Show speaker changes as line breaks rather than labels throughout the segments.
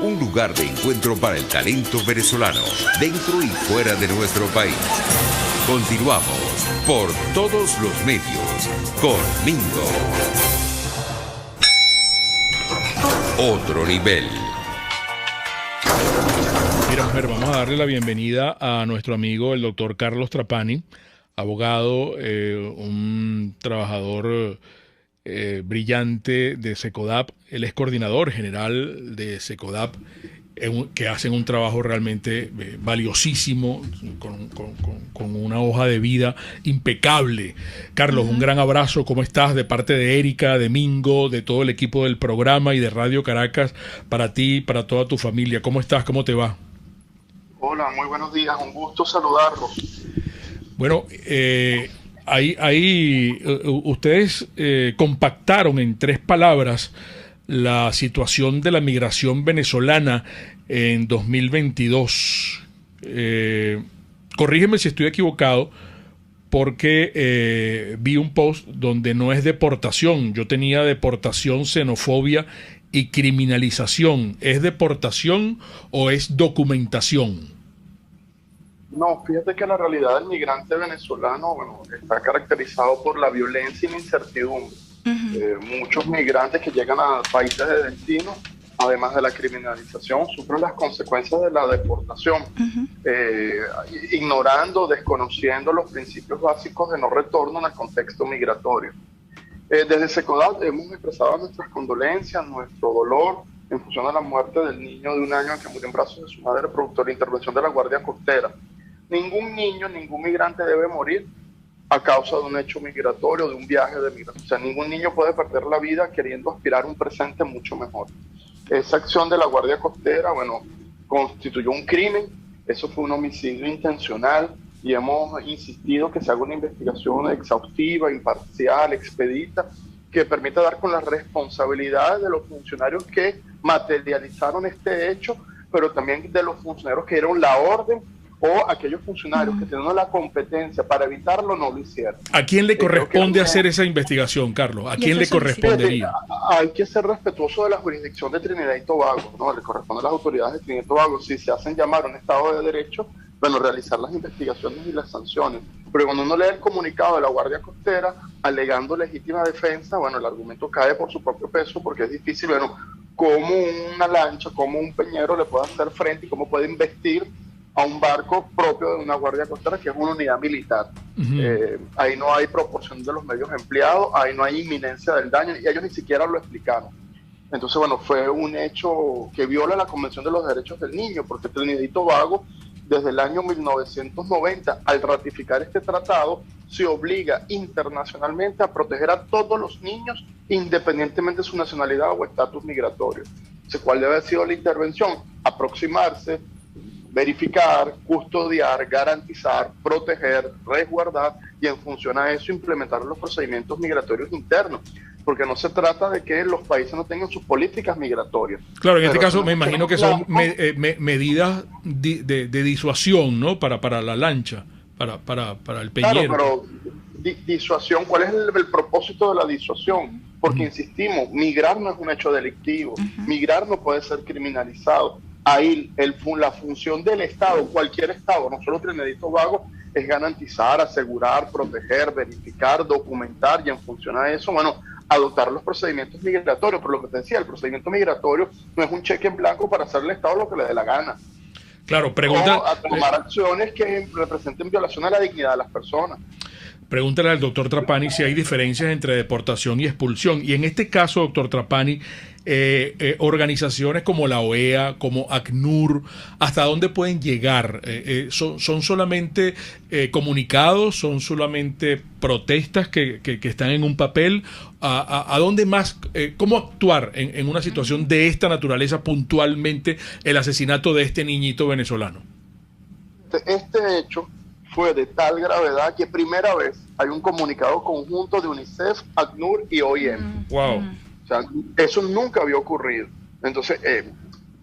un lugar de encuentro para el talento venezolano, dentro y fuera de nuestro país. Continuamos por todos los medios con Mingo. Otro nivel.
Mira, mujer, vamos a darle la bienvenida a nuestro amigo, el doctor Carlos Trapani, abogado, un trabajador brillante de Secodap. Él es coordinador general de Secodap, que hacen un trabajo realmente valiosísimo, con una hoja de vida impecable. Carlos, un gran abrazo. ¿Cómo estás? De parte de Erika, de Mingo, de todo el equipo del programa y de Radio Caracas, para ti y para toda tu familia. ¿Cómo estás? ¿Cómo te va?
Hola, muy buenos días. Un gusto saludarlos.
Bueno, ustedes compactaron en 3 palabras la situación de la migración venezolana en 2022. Corrígeme si estoy equivocado, porque vi un post donde no es deportación. Yo tenía deportación, xenofobia y criminalización. ¿Es deportación o es documentación?
No, fíjate que la realidad del migrante venezolano, está caracterizado por la violencia y la incertidumbre. Muchos migrantes que llegan a países de destino, además de la criminalización, sufren las consecuencias de la deportación, ignorando, desconociendo los principios básicos de no retorno en el contexto migratorio. Desde Secodap hemos expresado nuestras condolencias, nuestro dolor en función a la muerte del niño de 1 año que murió en brazos de su madre producto de intervención de la Guardia Costera. Ningún niño, ningún migrante debe morir a causa de un hecho migratorio, de un viaje de migración. O sea, ningún niño puede perder la vida queriendo aspirar a un presente mucho mejor. Esa acción de la Guardia Costera, constituyó un crimen. Eso fue un homicidio intencional y hemos insistido que se haga una investigación exhaustiva, imparcial, expedita, que permita dar con las responsabilidades de los funcionarios que materializaron este hecho, pero también de los funcionarios que dieron la orden, o aquellos funcionarios que teniendo la competencia para evitarlo no lo hicieron.
¿A quién le corresponde hacer esa investigación, Carlos? ¿A quién le correspondería?
Hay que ser respetuoso de la jurisdicción de Trinidad y Tobago, ¿no? Le corresponde a las autoridades de Trinidad y Tobago. Si se hacen llamar a un Estado de Derecho, realizar las investigaciones y las sanciones. Pero cuando uno lee el comunicado de la Guardia Costera alegando legítima defensa, el argumento cae por su propio peso, porque es difícil, cómo una lancha, cómo un peñero le puede hacer frente y cómo puede investir a un barco propio de una Guardia Costera, que es una unidad militar. Ahí no hay proporción de los medios empleados, ahí no hay inminencia del daño, y ellos ni siquiera lo explicaron. Entonces, fue un hecho que viola la Convención de los Derechos del Niño, porque Trinidad y Tobago, desde el año 1990, al ratificar este tratado, se obliga internacionalmente a proteger a todos los niños, independientemente de su nacionalidad o estatus migratorio. Entonces, ¿cuál debe haber sido la intervención? Aproximarse, verificar, custodiar, garantizar, proteger, resguardar y en función a eso implementar los procedimientos migratorios internos, porque no se trata de que los países no tengan sus políticas migratorias.
Claro, en este caso me imagino que son medidas de disuasión, ¿no? Para la lancha, para el peñero.
Claro, pero disuasión, ¿cuál es el propósito de la disuasión? Porque insistimos, migrar no es un hecho delictivo, migrar no puede ser criminalizado. Ahí la función del Estado, cualquier Estado, no solo Trinidad y Tobago, es garantizar, asegurar, proteger, verificar, documentar y en función a eso, adoptar los procedimientos migratorios. Pero lo que te decía, el procedimiento migratorio no es un cheque en blanco para hacerle al Estado lo que le dé la gana.
Claro, pregunta.
O a tomar acciones que representen violación a la dignidad de las personas.
Pregúntale al doctor Trapani si hay diferencias entre deportación y expulsión. Y en este caso, doctor Trapani, organizaciones como la OEA, como ACNUR, ¿hasta dónde pueden llegar? ¿Son solamente comunicados? ¿Son solamente protestas que están en un papel? ¿A dónde más? ¿Cómo actuar en una situación de esta naturaleza, puntualmente el asesinato de este niñito venezolano?
Este hecho fue de tal gravedad que primera vez hay un comunicado conjunto de UNICEF, ACNUR y OIM.
Wow.
O sea, eso nunca había ocurrido. Entonces,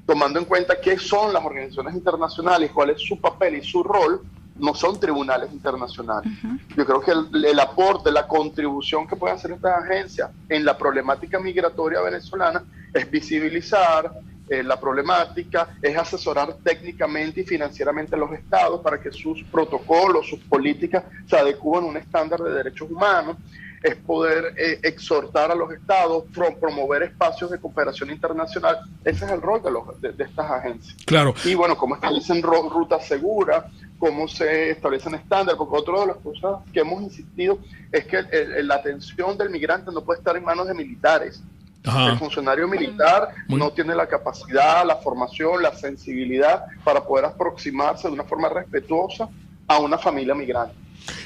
tomando en cuenta qué son las organizaciones internacionales, cuál es su papel y su rol, no son tribunales internacionales. Yo creo que el aporte, la contribución que pueden hacer estas agencias en la problemática migratoria venezolana es visibilizar, la problemática, es asesorar técnicamente y financieramente a los estados para que sus protocolos, sus políticas se adecúen a un estándar de derechos humanos, es poder exhortar a los estados, promover espacios de cooperación internacional. Ese es el rol de estas agencias.
Claro.
Y bueno, cómo establecen rutas seguras, cómo se establecen estándares, porque otra de las cosas que hemos insistido es que la atención del migrante no puede estar en manos de militares. Ajá. El funcionario militar no tiene la capacidad, la formación, la sensibilidad para poder aproximarse de una forma respetuosa a una familia migrante.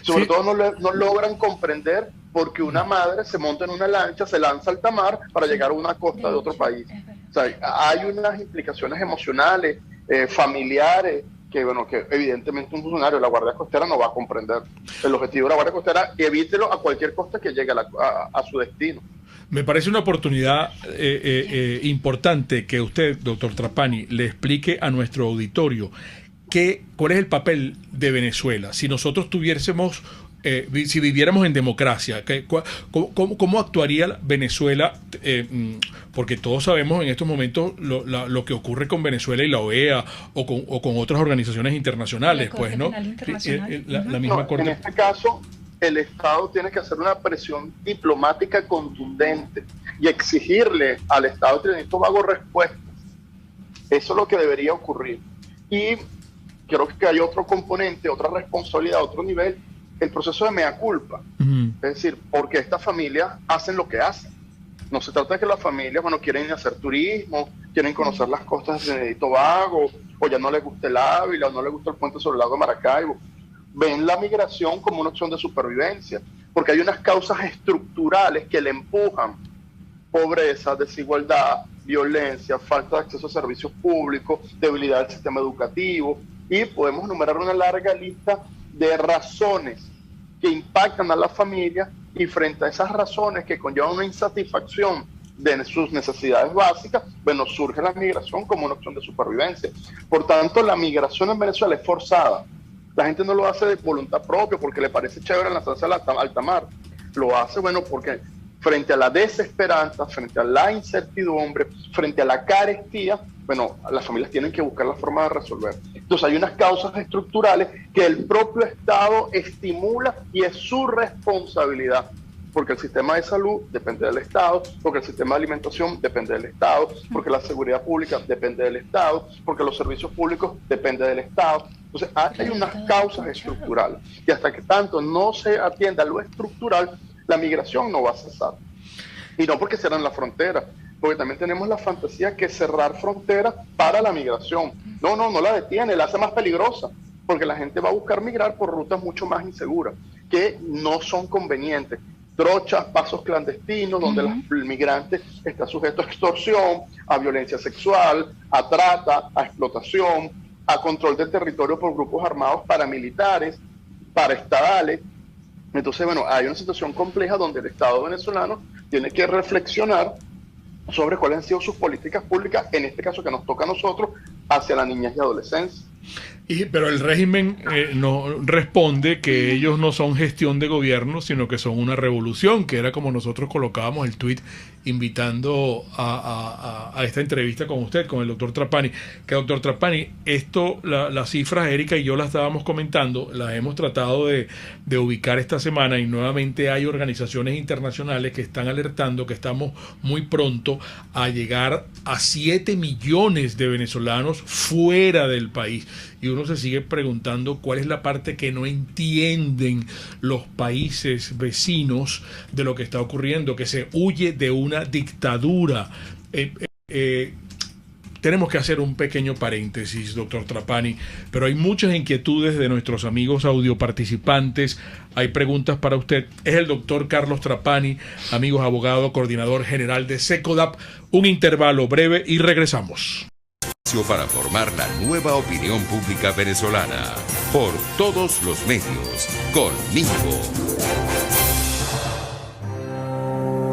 Sobre todo no logran comprender porque una madre se monta en una lancha, se lanza al alta para llegar a una costa de otro país. O sea, hay unas implicaciones emocionales, familiares, que evidentemente un funcionario de la Guardia Costera no va a comprender. El objetivo de la Guardia Costera, evítelo a cualquier costa que llegue a su destino.
Me parece una oportunidad importante que usted, doctor Trapani, le explique a nuestro auditorio cuál es el papel de Venezuela. Si nosotros tuviésemos, si viviéramos en democracia, ¿cómo actuaría Venezuela? Porque todos sabemos en estos momentos lo que ocurre con Venezuela y la OEA o con otras organizaciones internacionales, pues, ¿no? La misma Corte.
En este caso, el Estado tiene que hacer una presión diplomática contundente y exigirle al Estado de Trinidad y Tobago respuestas. Eso es lo que debería ocurrir. Y creo que hay otro componente, otra responsabilidad, otro nivel, el proceso de mea culpa. Es decir, porque estas familias hacen lo que hacen. No se trata de que las familias, quieren hacer turismo, quieren conocer las costas de Trinidad y Tobago, o ya no les gusta el Ávila, o no les gusta el puente sobre el lago de Maracaibo. Ven la migración como una opción de supervivencia, porque hay unas causas estructurales que le empujan: pobreza, desigualdad, violencia, falta de acceso a servicios públicos, debilidad del sistema educativo, y podemos enumerar una larga lista de razones que impactan a la familia, y frente a esas razones que conllevan una insatisfacción de sus necesidades básicas, surge la migración como una opción de supervivencia. Por tanto, la migración en Venezuela es forzada. La gente no lo hace de voluntad propia porque le parece chévere lanzarse al alta mar. Lo hace, porque frente a la desesperanza, frente a la incertidumbre, frente a la carestía, las familias tienen que buscar la forma de resolver. Entonces hay unas causas estructurales que el propio Estado estimula y es su responsabilidad, porque el sistema de salud depende del Estado, porque el sistema de alimentación depende del Estado, porque la seguridad pública depende del Estado, porque los servicios públicos dependen del Estado. Entonces hay unas causas estructurales, y hasta que tanto no se atienda lo estructural, la migración no va a cesar. Y no porque cierran la frontera, porque también tenemos la fantasía que cerrar fronteras para la migración. No la detiene, la hace más peligrosa, porque la gente va a buscar migrar por rutas mucho más inseguras, que no son convenientes. Trochas, pasos clandestinos, donde el migrante está sujeto a extorsión, a violencia sexual, a trata, a explotación, a control del territorio por grupos armados paramilitares, paraestadales. Entonces, hay una situación compleja donde el Estado venezolano tiene que reflexionar sobre cuáles han sido sus políticas públicas, en este caso que nos toca a nosotros, hacia la niñez y adolescencia.
Pero el régimen no responde que ellos no son gestión de gobierno, sino que son una revolución, que era como nosotros colocábamos el tuit invitando a esta entrevista con usted, con el doctor Trapani. Que doctor Trapani, las cifras, Erika y yo las estábamos comentando, las hemos tratado de ubicar esta semana, y nuevamente hay organizaciones internacionales que están alertando que estamos muy pronto a llegar a 7 millones de venezolanos fuera del país. Y uno se sigue preguntando cuál es la parte que no entienden los países vecinos de lo que está ocurriendo, que se huye de una dictadura. Tenemos que hacer un pequeño paréntesis, doctor Trapani, pero hay muchas inquietudes de nuestros amigos audioparticipantes. Hay preguntas para usted. Es el doctor Carlos Trapani, amigos abogado, coordinador general de SECODAP. Un intervalo breve y regresamos.
Para formar la nueva opinión pública venezolana por todos los medios, conmigo.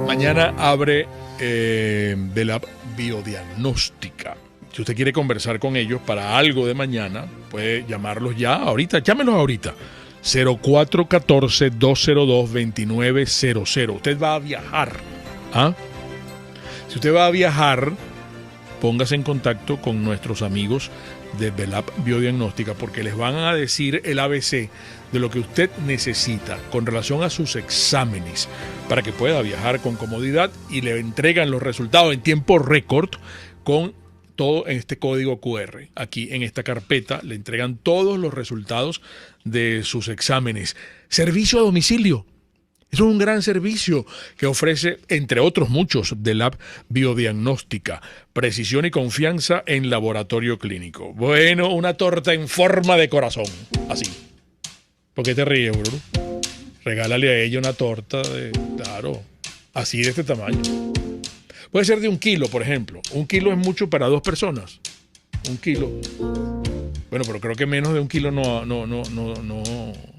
Mañana abre de la biodiagnóstica. Si usted quiere conversar con ellos para algo de mañana, puede llamarlos ya ahorita. Llámenos ahorita. 0414-202-2900. Usted va a viajar. Si usted va a viajar, póngase en contacto con nuestros amigos de Velap Biodiagnóstica, porque les van a decir el ABC de lo que usted necesita con relación a sus exámenes para que pueda viajar con comodidad, y le entregan los resultados en tiempo récord con todo en este código QR. Aquí en esta carpeta le entregan todos los resultados de sus exámenes. Servicio a domicilio. Es un gran servicio que ofrece, entre otros muchos, Velap Biodiagnóstica. Precisión y confianza en laboratorio clínico. Bueno, una torta en forma de corazón. Así. ¿Por qué te ríes, Bruno? Regálale a ella una torta claro, así de este tamaño. Puede ser de 1 kilo, por ejemplo. 1 kilo es mucho para 2 personas. 1 kilo. Bueno, pero creo que menos de 1 kilo no.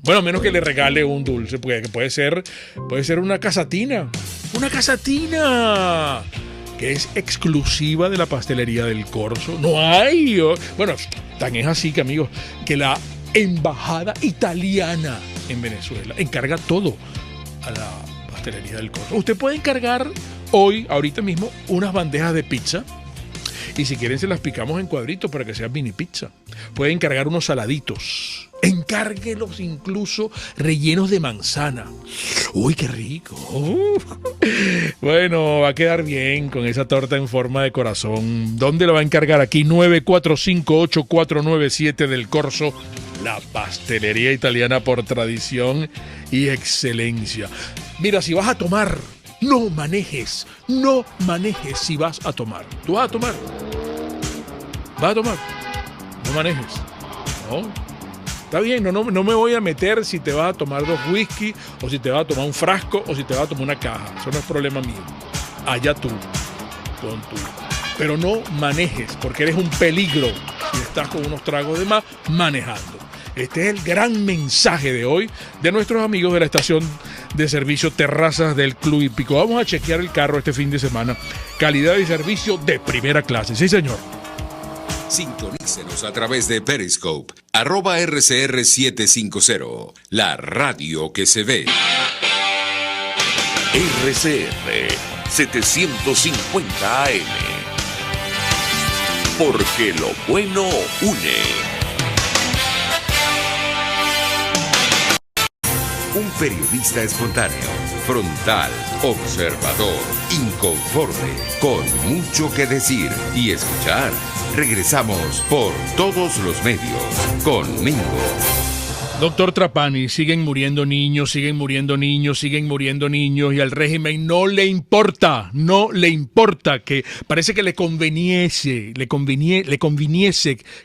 Bueno, menos que le regale un dulce, porque puede ser una casatina. ¡Una casatina! Que es exclusiva de la pastelería del Corso. No hay. Bueno, tan es así que, amigos, que la Embajada Italiana en Venezuela encarga todo a la pastelería del Corso. Usted puede encargar ahorita mismo, unas bandejas de pizza. Y si quieren se las picamos en cuadritos para que sea mini pizza. Pueden encargar unos saladitos. Encárguelos incluso rellenos de manzana. ¡Uy, qué rico! Bueno, va a quedar bien con esa torta en forma de corazón. ¿Dónde lo va a encargar? Aquí 9458497 del Corso. La pastelería italiana por tradición y excelencia. Mira, si vas a tomar, no manejes si vas a tomar. ¿Tú vas a tomar? ¿Vas a tomar? No manejes. No. Está bien, no me voy a meter si te vas a tomar 2 whisky, o si te vas a tomar un frasco, o si te vas a tomar una caja. Eso no es problema mío. Allá tú, con tú. Pero no manejes, porque eres un peligro si estás con unos tragos de más manejando. Este es el gran mensaje de hoy de nuestros amigos de la estación de servicio Terrazas del Club Hípico. Vamos a chequear el carro este fin de semana. Calidad y servicio de primera clase. Sí, señor.
Sintonícenos a través de Periscope, @RCR750, la radio que se ve. RCR 750 AM. Porque lo bueno une. Un periodista espontáneo, frontal, observador, inconforme, con mucho que decir y escuchar. Regresamos por todos los medios con Mingo.
Doctor Trapani, siguen muriendo niños, y al régimen no le importa, que parece que le conviniese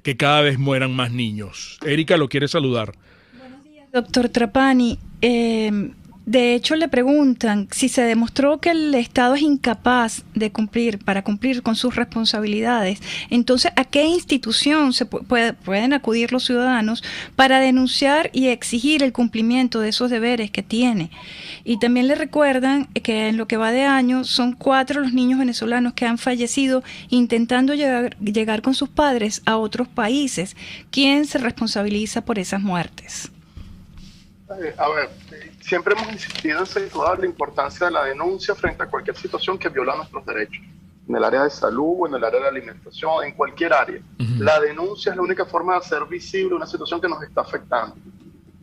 que cada vez mueran más niños. Erika lo quiere saludar.
Doctor Trapani, de hecho le preguntan si se demostró que el Estado es incapaz de cumplir con sus responsabilidades, entonces ¿a qué institución pueden acudir los ciudadanos para denunciar y exigir el cumplimiento de esos deberes que tiene? Y también le recuerdan que en lo que va de año son 4 los niños venezolanos que han fallecido intentando llegar con sus padres a otros países. ¿Quién se responsabiliza por esas muertes?
A ver, siempre hemos insistido en situar la importancia de la denuncia frente a cualquier situación que viola nuestros derechos, en el área de salud, en el área de la alimentación, en cualquier área. La denuncia es la única forma de hacer visible una situación que nos está afectando.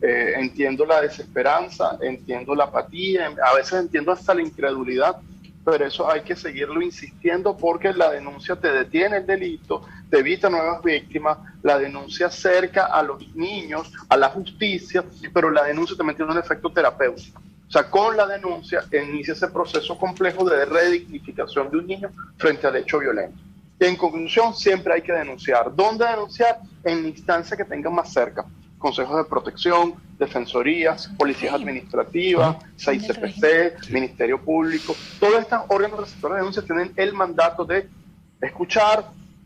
Entiendo la desesperanza, entiendo la apatía, a veces entiendo hasta la incredulidad, pero eso hay que seguirlo insistiendo porque la denuncia te detiene el delito, te evita nuevas víctimas, la denuncia acerca a los niños, a la justicia, pero la denuncia también tiene un efecto terapéutico. O sea, con la denuncia inicia ese proceso complejo de redignificación de un niño frente al hecho violento. En conclusión, siempre hay que denunciar. ¿Dónde denunciar? En la instancia que tengan más cerca. Consejos de protección, defensorías, policías administrativas, 6CPC, Ministerio Público. Todos estos órganos receptores de denuncias tienen el mandato de escuchar,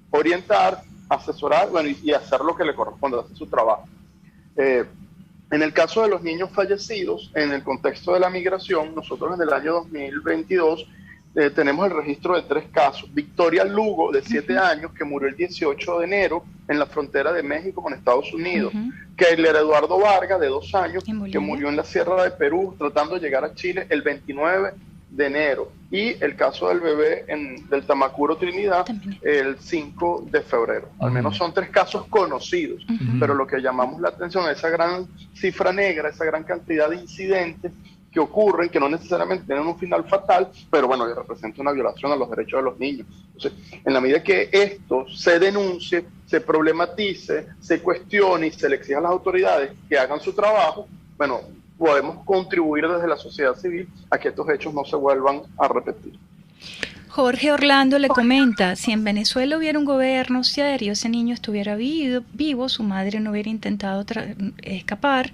orientar, asesorar, y hacer lo que le corresponde, hacer su trabajo. En el caso de los niños fallecidos, en el contexto de la migración, nosotros en el año 2022 tenemos el registro de 3 casos. Victoria Lugo, de 7 años, que murió el 18 de enero en la frontera de México con Estados Unidos. Keiler Eduardo Vargas, de 2 años, que murió en la Sierra de Perú, tratando de llegar a Chile el 29 de enero. y el caso del bebé del Tamacuro Trinidad el 5 de febrero. Al menos son 3 casos conocidos, pero lo que llamamos la atención es esa gran cifra negra, esa gran cantidad de incidentes que ocurren, que no necesariamente tienen un final fatal, pero bueno, que representa una violación a los derechos de los niños. Entonces, en la medida que esto se denuncie, se problematice, se cuestione y se le exija a las autoridades que hagan su trabajo, bueno, podemos contribuir desde la sociedad civil a que estos hechos no se vuelvan a repetir.
Jorge Orlando le comenta, si en Venezuela hubiera un gobierno serio, ese niño estuviera vivo, su madre no hubiera intentado escapar,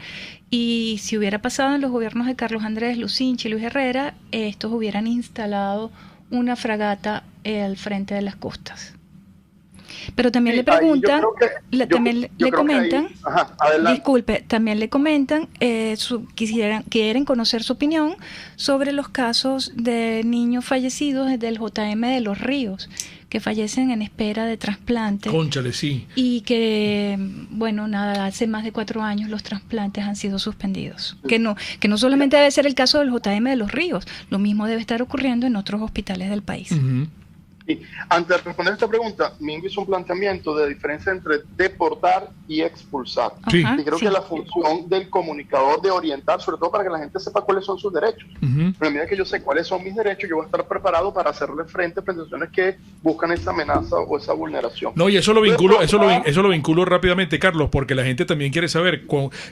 y si hubiera pasado en los gobiernos de Carlos Andrés, Lucinchi y Luis Herrera, estos hubieran instalado una fragata al frente de las costas. Pero también le preguntan, también le comentan, disculpe, también le comentan, quieren conocer su opinión sobre los casos de niños fallecidos del JM de Los Ríos, que fallecen en espera de trasplante.
Cónchale, sí.
Y que, bueno, nada, hace más de 4 años los trasplantes han sido suspendidos. Que no solamente debe ser el caso del JM de Los Ríos, lo mismo debe estar ocurriendo en otros hospitales del país.
Y antes de responder esta pregunta, Mingo hizo un planteamiento de diferencia entre deportar y expulsar.
Sí.
Y creo que la función del comunicador de orientar, sobre todo para que la gente sepa cuáles son sus derechos. Pero a medida que yo sé cuáles son mis derechos, yo voy a estar preparado para hacerle frente a presentaciones que buscan esa amenaza o esa vulneración.
No, y eso lo vinculo rápidamente, Carlos, porque la gente también quiere saber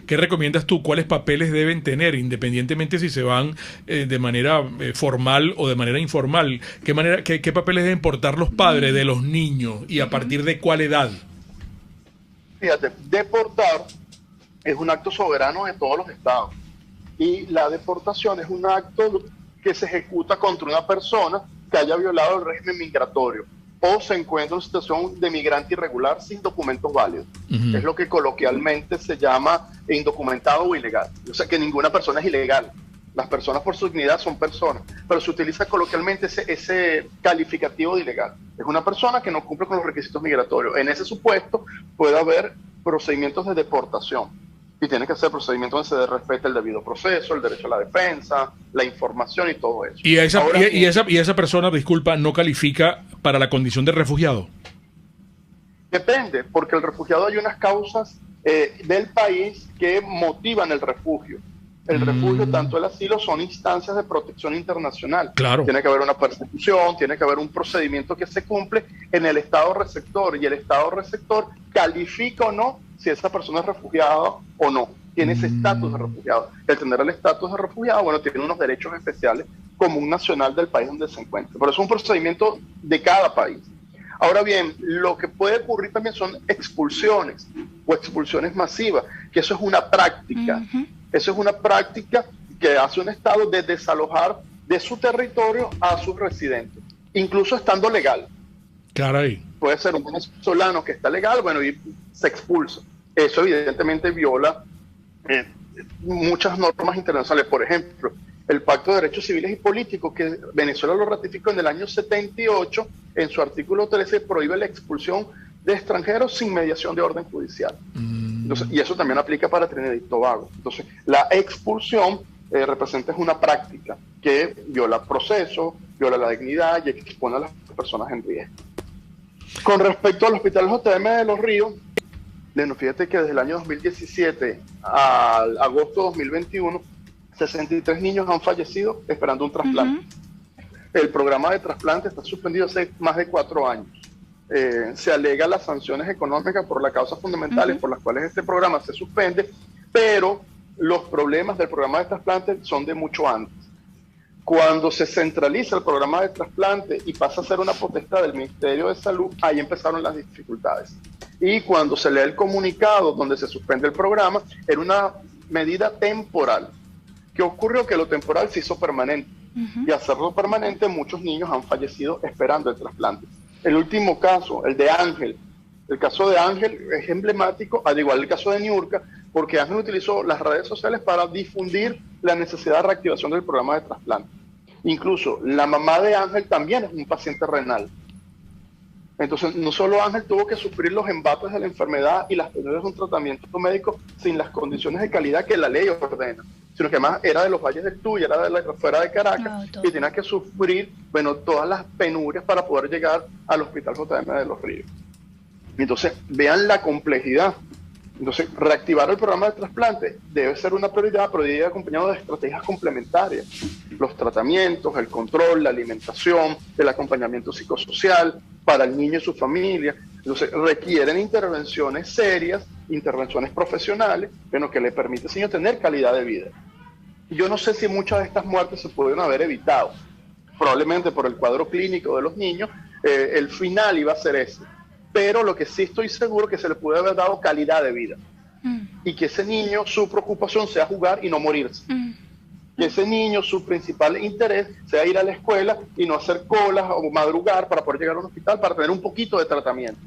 qué recomiendas tú, cuáles papeles deben tener, independientemente si se van de manera formal o de manera informal. ¿Qué papeles deben portar los padres de los niños y a partir de cuál edad?
Fíjate, deportar es un acto soberano de todos los estados y la deportación es un acto que se ejecuta contra una persona que haya violado el régimen migratorio o se encuentra en situación de migrante irregular sin documentos válidos. Es lo que coloquialmente se llama indocumentado o ilegal. O sea que ninguna persona es ilegal. Las personas por su dignidad son personas, pero se utiliza coloquialmente ese calificativo de ilegal. Es una persona que no cumple con los requisitos migratorios. En ese supuesto puede haber procedimientos de deportación y tiene que ser procedimientos donde se respete el debido proceso, el derecho a la defensa, la información y todo eso.
¿Y esa persona, disculpa, no califica para la condición de refugiado?
Depende, porque el refugiado hay unas causas del país que motivan el refugio. El refugio, tanto el asilo, son instancias de protección internacional.
Claro.
Tiene que haber una persecución, tiene que haber un procedimiento que se cumple en el estado receptor, y el estado receptor califica o no si esa persona es refugiada o no. Tiene ese estatus de refugiado. El tener el estatus de refugiado, bueno, tiene unos derechos especiales como un nacional del país donde se encuentra. Pero es un procedimiento de cada país. Ahora bien, lo que puede ocurrir también son expulsiones o expulsiones masivas, que eso es una práctica. Eso es una práctica que hace un Estado de desalojar de su territorio a sus residentes, incluso estando legal.
Caray.
Puede ser un venezolano que está legal, bueno, y se expulsa. Eso evidentemente viola muchas normas internacionales. Por ejemplo, el Pacto de Derechos Civiles y Políticos, que Venezuela lo ratificó en el año 78, en su artículo 13 prohíbe la expulsión de extranjeros sin mediación de orden judicial. Entonces, y eso también aplica para Trinidad y Tobago. Entonces, la expulsión representa una práctica que viola procesos, viola la dignidad y expone a las personas en riesgo. Con respecto al Hospital JM de Los Ríos, fíjate que desde el año 2017 al agosto de 2021, 63 niños han fallecido esperando un trasplante. El programa de trasplante está suspendido hace más de 4 años. Se alega las sanciones económicas por las causas fundamentales por las cuales este programa se suspende, pero los problemas del programa de trasplante son de mucho antes. Cuando se centraliza el programa de trasplante y pasa a ser una potestad del Ministerio de Salud, ahí empezaron las dificultades. Y cuando se lee el comunicado donde se suspende el programa, era una medida temporal. ¿Qué ocurrió? Que lo temporal se hizo permanente. Y al hacerlo permanente, muchos niños han fallecido esperando el trasplante. El último caso, el de Ángel. El caso de Ángel es emblemático, al igual el caso de Niurka, porque Ángel utilizó las redes sociales para difundir la necesidad de reactivación del programa de trasplante. Incluso la mamá de Ángel también es un paciente renal. Entonces, no solo Ángel tuvo que sufrir los embates de la enfermedad y las penurias de un tratamiento médico sin las condiciones de calidad que la ley ordena, sino que además era de los Valles del Tuy, era fuera de Caracas, y tenía que sufrir, bueno, todas las penurias para poder llegar al Hospital JM de Los Ríos. Entonces, vean la complejidad. Entonces, reactivar el programa de trasplante debe ser una prioridad, pero debe ir acompañado de estrategias complementarias. Los tratamientos, el control, la alimentación, el acompañamiento psicosocial para el niño y su familia. Entonces, requieren intervenciones serias, intervenciones profesionales, pero que le permiten al niño tener calidad de vida. Yo no sé si muchas de estas muertes se pudieron haber evitado. Probablemente por el cuadro clínico de los niños, el final iba a ser ese. Pero lo que sí estoy seguro es que se le puede haber dado calidad de vida. Y que ese niño, su preocupación sea jugar y no morirse. Que ese niño, su principal interés sea ir a la escuela y no hacer colas o madrugar para poder llegar a un hospital para tener un poquito de tratamiento.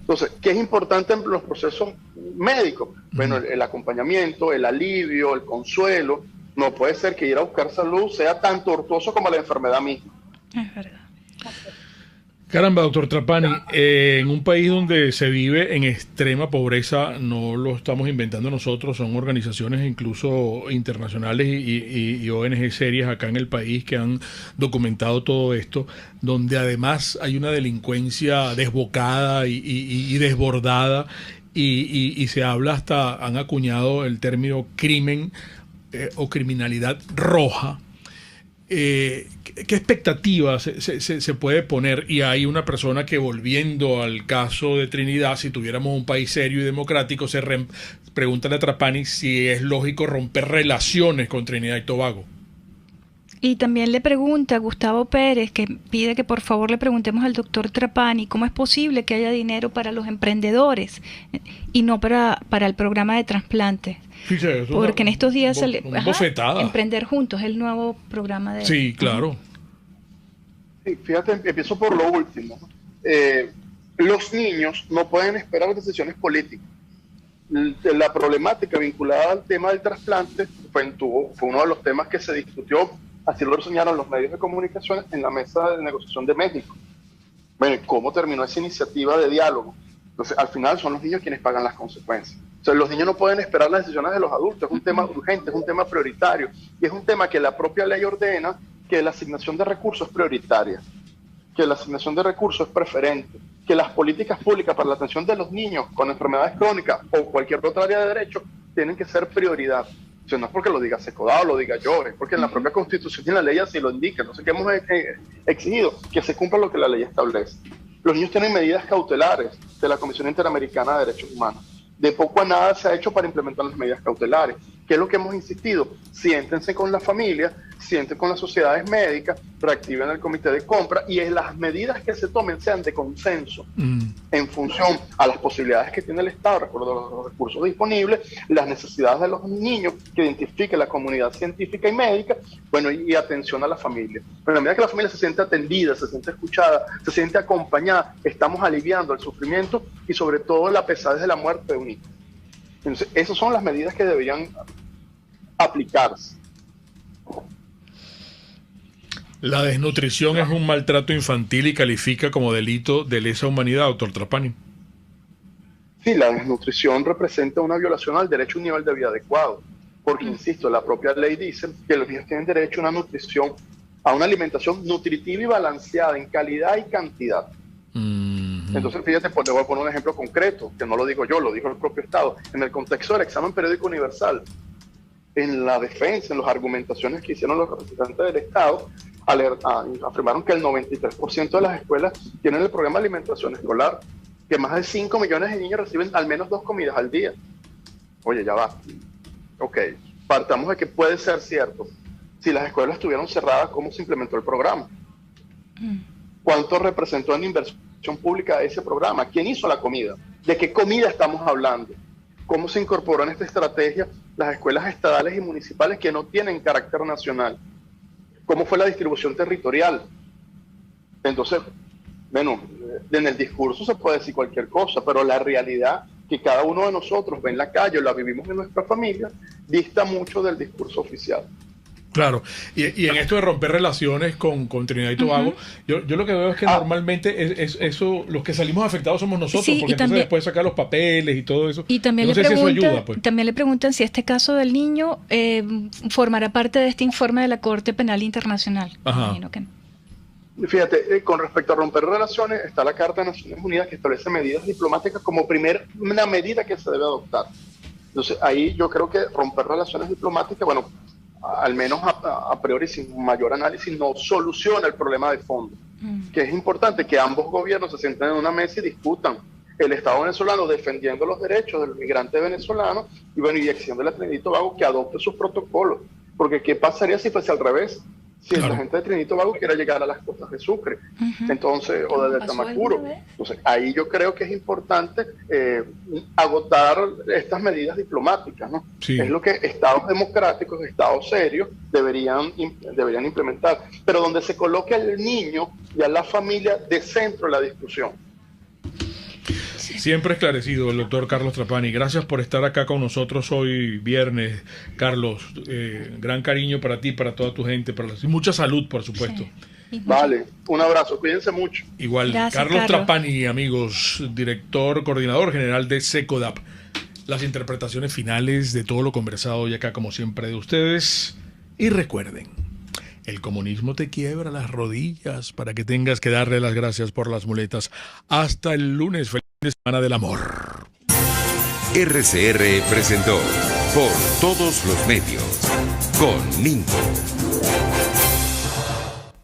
Entonces, ¿qué es importante en los procesos médicos? Bueno, el acompañamiento, el alivio, el consuelo. No puede ser que ir a buscar salud sea tan tortuoso como la enfermedad misma.
Es verdad.
Caramba, doctor Trapani, en un país donde se vive en extrema pobreza, no lo estamos inventando nosotros, son organizaciones incluso internacionales y ONG serias acá en el país que han documentado todo esto, donde además hay una delincuencia desbocada y desbordada y se habla hasta, han acuñado el término crimen o criminalidad roja. ¿Qué expectativas se puede poner? Y hay una persona que, volviendo al caso de Trinidad, si tuviéramos un país serio y democrático, pregunta a Trapani si es lógico romper relaciones con Trinidad y Tobago.
Y también le pregunta Gustavo Pérez, que pide que por favor le preguntemos al doctor Trapani cómo es posible que haya dinero para los emprendedores y no para el programa de trasplante.
Sí,
porque en estos días
bofetada.
Emprender Juntos, el nuevo programa de...
Sí, claro.
Sí, fíjate, empiezo por lo último. Los niños no pueden esperar decisiones políticas. La problemática vinculada al tema del trasplante fue uno de los temas que se discutió, así lo reseñaron los medios de comunicación, en la mesa de negociación de México. Bueno, ¿cómo terminó esa iniciativa de diálogo? Entonces, al final son los niños quienes pagan las consecuencias. O sea, los niños no pueden esperar las decisiones de los adultos, es un tema urgente, es un tema prioritario, y es un tema que la propia ley ordena que la asignación de recursos es prioritaria, que la asignación de recursos es preferente, que las políticas públicas para la atención de los niños con enfermedades crónicas o cualquier otra área de derecho tienen que ser prioridad. O sea, no es porque lo diga Secodá o lo diga yo, es porque en la propia Constitución y en la ley así lo indica. No sé qué hemos exigido, que se cumpla lo que la ley establece. Los niños tienen medidas cautelares de la Comisión Interamericana de Derechos Humanos. De poco a nada se ha hecho para implementar las medidas cautelares. ¿Qué es lo que hemos insistido? Siéntense con la familia, siéntense con las sociedades médicas, reactiven el comité de compra y las medidas que se tomen sean de consenso en función a las posibilidades que tiene el Estado, recuerdo los recursos disponibles, las necesidades de los niños, que identifique la comunidad científica y médica, bueno, y atención a la familia. Pero a medida que la familia se siente atendida, se siente escuchada, se siente acompañada, estamos aliviando el sufrimiento y sobre todo la pesadez de la muerte de un hijo. Entonces, esas son las medidas que deberían aplicarse.
La desnutrición es un maltrato infantil y califica como delito de lesa humanidad, doctor Trapani.
Sí, la desnutrición representa una violación al derecho a un nivel de vida adecuado, porque, insisto, la propia ley dice que los niños tienen derecho a una nutrición, a una alimentación nutritiva y balanceada en calidad y cantidad. Entonces, fíjate, pues, le voy a poner un ejemplo concreto, que no lo digo yo, lo dijo el propio Estado. En el contexto del examen periódico universal, en la defensa, en las argumentaciones que hicieron los representantes del Estado, afirmaron que el 93% de las escuelas tienen el programa de alimentación escolar, que más de 5 millones de niños reciben al menos 2 comidas al día. Oye, ya va. Ok, partamos de que puede ser cierto. Si las escuelas estuvieron cerradas, ¿cómo se implementó el programa? ¿Cuánto representó en inversión pública ese programa? ¿Quién hizo la comida? ¿De qué comida estamos hablando? ¿Cómo se incorporó en esta estrategia las escuelas estatales y municipales que no tienen carácter nacional? ¿Cómo fue la distribución territorial? Entonces, bueno, en el discurso se puede decir cualquier cosa, pero la realidad que cada uno de nosotros ve en la calle o la vivimos en nuestra familia dista mucho del discurso oficial.
Claro, y en esto de romper relaciones con Trinidad y Tobago, yo lo que veo es que normalmente es eso, los que salimos afectados somos nosotros,
Sí,
porque
y
entonces
también-
después sacar los papeles y todo eso.
Y también,
Yo no
le
sé si eso
preguntan,
ayuda, pues.
también le preguntan si este caso del niño formará parte de este informe de la Corte Penal Internacional.
Ajá.
Imagino que no.
Fíjate, con respecto a romper relaciones, está la Carta de Naciones Unidas que establece medidas diplomáticas como una medida que se debe adoptar. Entonces, ahí yo creo que romper relaciones diplomáticas, bueno, al menos a priori, sin mayor análisis, no soluciona el problema de fondo. Que es importante que ambos gobiernos se sienten en una mesa y discutan el Estado venezolano defendiendo los derechos del migrante venezolano y, bueno, y exigiendo a Trinidad y Tobago que adopte sus protocolos. Porque ¿qué pasaría si fuese al revés? Si
Claro.
la gente de Trinidad y Tobago quiere llegar a las costas de Sucre, entonces, o de
¿Pasó
Tamacuro.
alguna vez?
Entonces, ahí yo creo que es importante agotar estas medidas diplomáticas, ¿no?
Sí.
Es lo que estados democráticos, estados serios deberían implementar, pero donde se coloque al niño y a la familia de centro de la discusión.
Siempre esclarecido el doctor Carlos Trapani. Gracias por estar acá con nosotros hoy viernes, Carlos. Gran cariño para ti, para toda tu gente, y mucha salud, por supuesto.
Sí.
Vale, un abrazo, cuídense mucho.
Igual,
Gracias,
Carlos
Carlos.
Trapani, amigos, director, coordinador general de SECODAP. Las interpretaciones finales de todo lo conversado y acá, como siempre, de ustedes. Y recuerden, el comunismo te quiebra las rodillas para que tengas que darle las gracias por las muletas. Hasta el lunes, feliz fin de semana del amor.
RCR presentó Por Todos los Medios con Mingo.